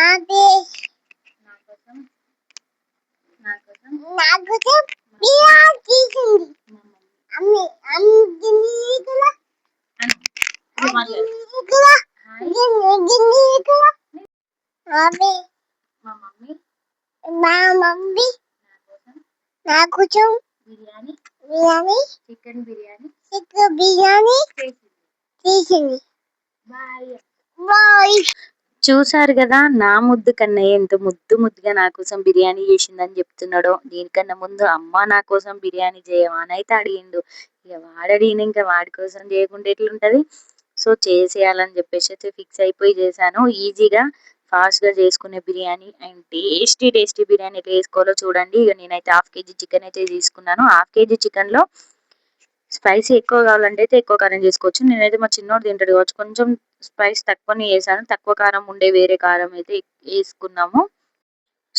అది నా కోసం బిర్యానీ చేసింది అమ్మి గిన్నెకులా మా మమ్మీ నా కోసం బిర్యానీ చికెన్ బిర్యానీ చేసింది. బాయ్. చూసారు కదా నా ముద్దు కన్నయ్య ఎంత ముద్దుగా నా కోసం బిర్యానీ చేసిందని చెప్తున్నాడో. దీనికన్నా ముందు అమ్మ నా కోసం బిర్యానీ చేయవా అని అయితే అడిగిండు. ఇక వాడడిగిన ఇంకా వాడి కోసం చేయకుండా ఎట్లుంటది. సో చేసేయాలని చెప్పేసి అయితే ఫిక్స్ అయిపోయి చేశాను. ఈజీగా ఫాస్ట్ గా చేసుకునే బిర్యానీ అండ్ టేస్టీ బిర్యానీ ఎట్లా చేసుకోవాలో చూడండి. ఇక నేనైతే 1/2 kg చికెన్ అయితే తీసుకున్నాను. 1/2 kg చికెన్ లో స్పైసీ ఎక్కువ కావాలంటే అయితే ఎక్కువ కారం చేసుకోవచ్చు. నేనైతే మా చిన్నోడు తింటాడు కావచ్చు కొంచెం స్పైస్ తక్కువనే వేసాను. తక్కువ కారం ఉండే వేరే కారం అయితే వేసుకున్నాము.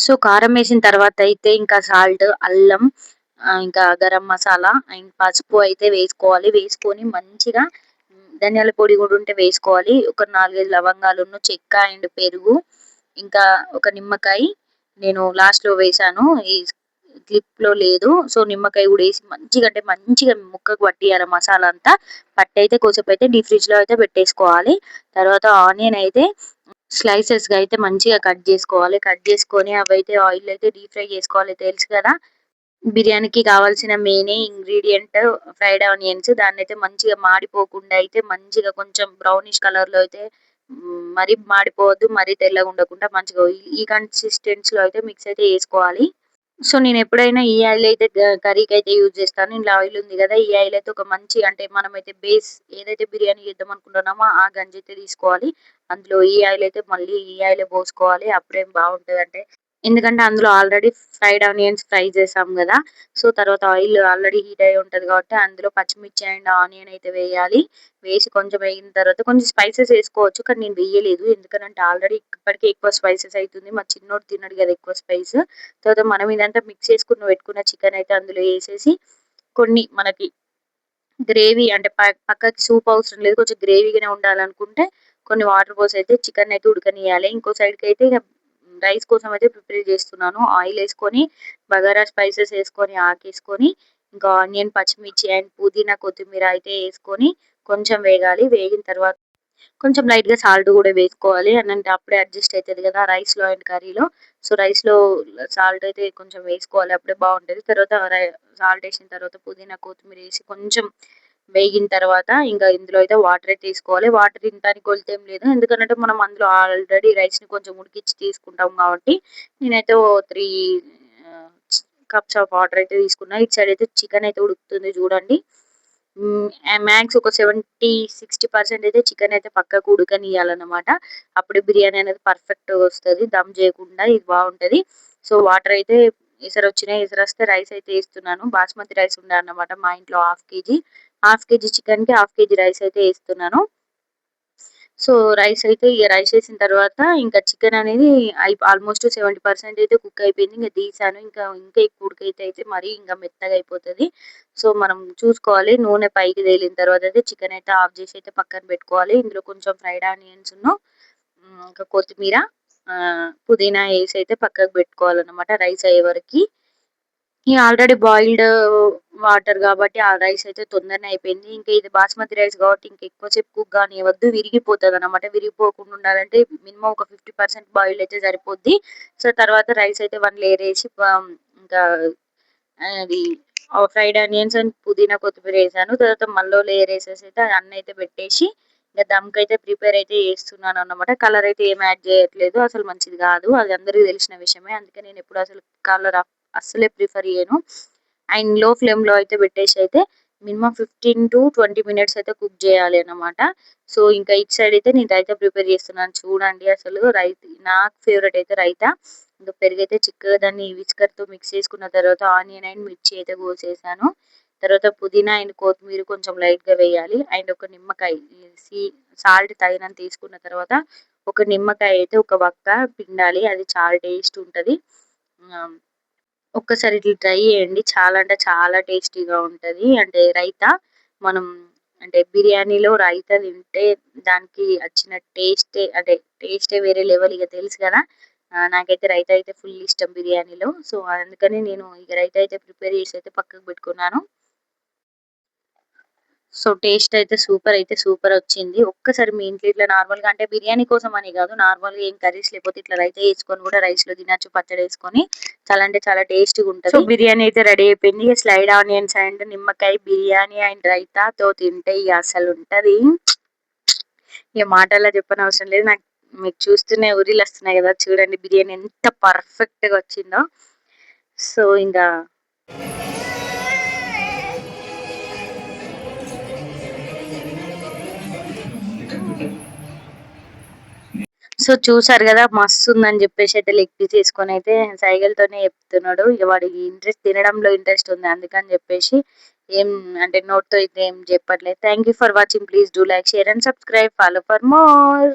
సో కారం వేసిన తర్వాత అయితే ఇంకా సాల్ట్, అల్లం, ఇంకా గరం మసాలా అండ్ పసుపు అయితే వేసుకోవాలి. వేసుకొని మంచిగా ధనియాల పొడి కూడా ఉంటే వేసుకోవాలి. ఒక 4-5 లవంగాలు, చెక్క అండ్ పెరుగు, ఇంకా ఒక నిమ్మకాయ నేను లాస్ట్ లో వేసాను. ఈ క్లిప్ లో లేదు. సో నిమ్మకాయ కూడా వేసి మంచిగా ముక్కకు పట్టియాలి మసాలా అంతా. పట్టి అయితే కొంచెం అయితే డీప్ ఫ్రిడ్జ్ లో అయితే పెట్టేసుకోవాలి. తర్వాత ఆనియన్ అయితే స్లైసెస్ గా అయితే మంచిగా కట్ చేసుకోవాలి. కట్ చేసుకొని అవైతే ఆయిల్ అయితే డీప్ ఫ్రై చేసుకోవాలి. తెలుసు కదా బిర్యానీకి కావాల్సిన మెయిన్ ఇంగ్రీడియంట్ ఫ్రైడ్ ఆనియన్స్. దాన్ని అయితే మంచిగా మాడిపోకుండా అయితే మంచిగా కొంచెం బ్రౌనిష్ కలర్ లో అయితే మరీ మాడిపోవద్దు, మరీ తెల్లగా ఉండకుండా మంచిగా ఈ కన్సిస్టెన్సీ లో అయితే మిక్స్ అయితే వేసుకోవాలి. సో నేను ఎప్పుడైనా ఈ ఆయిల్ అయితే కర్రీకి అయితే యూజ్ చేస్తాను. ఇంట్లో ఆయిల్ ఉంది కదా, ఈ ఆయిల్ అయితే ఒక మంచి అంటే మనమైతే బేస్ ఏదైతే బిర్యానీ చేద్దాం అనుకుంటున్నామో ఆ గంజి అయితే తీసుకోవాలి. అందులో ఈ ఆయిల్ అయితే మళ్ళీ ఈ ఆయిల్ పోసుకోవాలి. అప్పుడేం బాగుంటది అంటే ఎందుకంటే అందులో ఆల్రెడీ ఫ్రైడ్ ఆనియన్స్ ఫ్రై చేసాం కదా. సో తర్వాత ఆయిల్ ఆల్రెడీ హీట్ అయి ఉంటది కాబట్టి అందులో పచ్చిమిర్చి అండ్ ఆనియన్ అయితే వేయాలి. వేసి కొంచెం వేగిన తర్వాత కొంచెం స్పైసెస్ వేసుకోవచ్చు, కానీ నేను వేయలేదు. ఎందుకంటే ఆల్రెడీ ఇప్పటికే ఎక్కువ స్పైసెస్ అవుతుంది. మా చిన్నోడు తినడు కదా ఎక్కువ స్పైస్. తర్వాత మనం ఇదంతా మిక్స్ చేసుకుని పెట్టుకున్న చికెన్ అయితే అందులో వేసేసి కొన్ని మనకి గ్రేవీ అంటే పక్కకి సూప్ అవసరం లేదు, కొంచెం గ్రేవీగానే ఉండాలనుకుంటే కొన్ని వాటర్ పోసి అయితే చికెన్ అయితే ఉడకనియాలి. ఇంకో సైడ్ కి అయితే రైస్ కోసం అయితే ప్రిపేర్ చేస్తున్నాను. ఆయిల్ వేసుకొని బగారా స్పైసెస్ వేసుకొని ఆకేసుకొని ఇంకా ఆనియన్, పచ్చిమిర్చి అండ్ పుదీనా, కొత్తిమీర అయితే వేసుకొని కొంచెం వేగాలి. వేగిన తర్వాత కొంచెం లైట్ గా సాల్ట్ కూడా వేసుకోవాలి. అంటే అప్పుడే అడ్జస్ట్ అవుతుంది కదా రైస్ లో అండ్ కర్రీలో. సో రైస్ లో సాల్ట్ అయితే కొంచెం వేసుకోవాలి, అప్పుడే బాగుంటది. తర్వాత సాల్ట్ వేసిన తర్వాత పుదీనా, కొత్తిమీర వేసి కొంచెం వేగిన తర్వాత ఇంకా ఇందులో అయితే వాటర్ అయితే తీసుకోవాలి. వాటర్ ఇంతానికి కొలితేం లేదు, ఎందుకంటే మనం అందులో ఆల్రెడీ రైస్ ని కొంచెం ఉడికిచ్చి తీసుకుంటాం కాబట్టి. నేనైతే 3 కప్స్ ఆఫ్ వాటర్ అయితే తీసుకున్నా. ఇటు సైడ్ అయితే చికెన్ అయితే ఉడుకుతుంది చూడండి. మ్యాక్స్ ఒక 70-60% అయితే చికెన్ అయితే పక్కకు ఉడకనియాలన్నమాట. అప్పుడు బిర్యానీ అనేది పర్ఫెక్ట్ వస్తుంది, దమ్ చేయకుండా. ఇది బాగుంటది. సో వాటర్ అయితే ఎసరు వచ్చినాయి. ఎసరు వస్తే రైస్ అయితే వేస్తున్నాను. బాస్మతి రైస్ ఉండే అన్నమాట మా ఇంట్లో 1/2 kg చికెన్ కి 1/2 kg రైస్ అయితే వేస్తున్నాను. సో రైస్ అయితే రైస్ వేసిన తర్వాత ఇంకా చికెన్ అనేది ఆల్మోస్ట్ 70% అయితే కుక్ అయిపోయింది. ఇంకా తీసాను. ఇంకా ఎక్కువ ఉడికైతే మరీ ఇంకా మెత్తగా అయిపోతుంది. సో మనం చూసుకోవాలి. నూనె పైకి తేలిన తర్వాత అయితే చికెన్ అయితే ఆఫ్ చేసి అయితే పక్కన పెట్టుకోవాలి. ఇందులో కొంచెం ఫ్రైడ్ ఆనియన్స్ ఇంకా కొత్తిమీర, పుదీనా వేసి అయితే పక్కకు పెట్టుకోవాలన్నమాట రైస్ అయ్యే వరకు. ఆల్రెడీ బాయిల్డ్ వాటర్ కాబట్టి ఆ రైస్ అయితే తొందరనే అయిపోయింది. ఇంకా ఇది బాస్మతి రైస్ కాబట్టి ఇంకా ఎక్కువసేపు కుక్ కానివ్వద్దు, విరిగిపోతుంది అనమాట. విరిగిపోకుండా ఉండాలంటే మినిమం ఒక 50% బాయిల్డ్ అయితే సరిపోద్ది. సో తర్వాత రైస్ అయితే 1 లేయర్ వేసి ఇంకా అది ఫ్రైడ్ ఆనియన్స్ అండ్ పుదీనా, కొత్తిమీర వేసాను. తర్వాత మళ్ళీ లేయర్ వేసేసి అయితే అన్న అయితే పెట్టేసి ఇంకా దమ్కి అయితే ప్రిపేర్ అయితే చేస్తున్నాను అన్నమాట. కలర్ అయితే ఏం యాడ్ చేయట్లేదు, అసలు మంచిది కాదు, అది అందరికీ తెలిసిన విషయమే. అందుకే నేను ఎప్పుడు అసలు కలర్ అస్సలే ప్రిఫర్ చేయను. అండ్ లో ఫ్లేమ్ లో అయితే పెట్టేసి అయితే మినిమం 15-20 మినిట్స్ అయితే కుక్ చేయాలి అన్నమాట. సో ఇంకా ఇటు సైడ్ అయితే నేను రైతా ప్రిపేర్ చేస్తున్నాను చూడండి. అసలు నాకు ఫేవరెట్ అయితే రైతా. ఇంకా పెరుగు అయితే చిక్కగా దాన్ని విస్కర్ తో మిక్స్ చేసుకున్న తర్వాత ఆనియన్ అండ్ మిర్చి అయితే కోసేసాను. తర్వాత పుదీనా అండ్ కొత్తిమీర కొంచెం లైట్ గా వేయాలి. అండ్ ఒక నిమ్మకాయ సాల్ట్ తగినంత తీసుకున్న తర్వాత ఒక నిమ్మకాయ అయితే ఒక వక్క పిండాలి. అది చాలా టేస్ట్ ఉంటది. ఒక్కసారి ఇట్లా ట్రై చేయండి, చాలా అంటే చాలా టేస్టీగా ఉంటది. అంటే రైతా మనం అంటే బిర్యానీలో రైతా తింటే దానికి వచ్చిన టేస్టే అంటే టేస్టే వేరే లెవెల్ ఇక తెలుసు కదా. నాకైతే రైతా అయితే ఫుల్ ఇష్టం బిర్యానీలో. సో అందుకని నేను ఇక రైతా అయితే ప్రిపేర్ చేసి అయితే పక్కకు పెట్టుకున్నాను. సో టేస్ట్ అయితే సూపర్ వచ్చింది. ఒక్కసారి మీ ఇంట్లో ఇట్లా నార్మల్‌గా అంటే బిర్యానీ కోసం అని కాదు, నార్మల్‌గా ఏం కర్రీస్ లేకపోతే ఇట్లా రైతా చేసుకొని కూడా రైస్‌లో తినొచ్చు పచ్చడేసుకొని. చాలా అంటే చాలా టేస్టీగా ఉంటది. సో బిర్యానీ అయితే రెడీ అయిపోయింది. ఇక స్లైడ్ ఆనియన్స్ అండ్ నిమ్మకాయ బిర్యానీ అండ్ రైతాతో తింటే ఇక అసలుంటది. ఇక మాటల్లో చెప్పనవసరం లేదు. మీకు చూస్తూనే ఊరిలొస్తున్నాయి కదా! చూడండి బిర్యానీ ఎంత పర్ఫెక్ట్‌గా వచ్చిందో. సో ఇంకా సో చూసారు కదా మస్తుందని చెప్పేసి అయితే లెగ్ పీస్ తీసుకొని అయితే సైగలతోనే చెప్తున్నాడు. ఇక వాడికి తినడంలో ఇంట్రెస్ట్ ఉంది అందుకని చెప్పేసి ఏం అంటే నోట్తో అయితే ఏం చెప్పట్లేదు. Thank you for watching. Please do like, share and subscribe. Follow for more.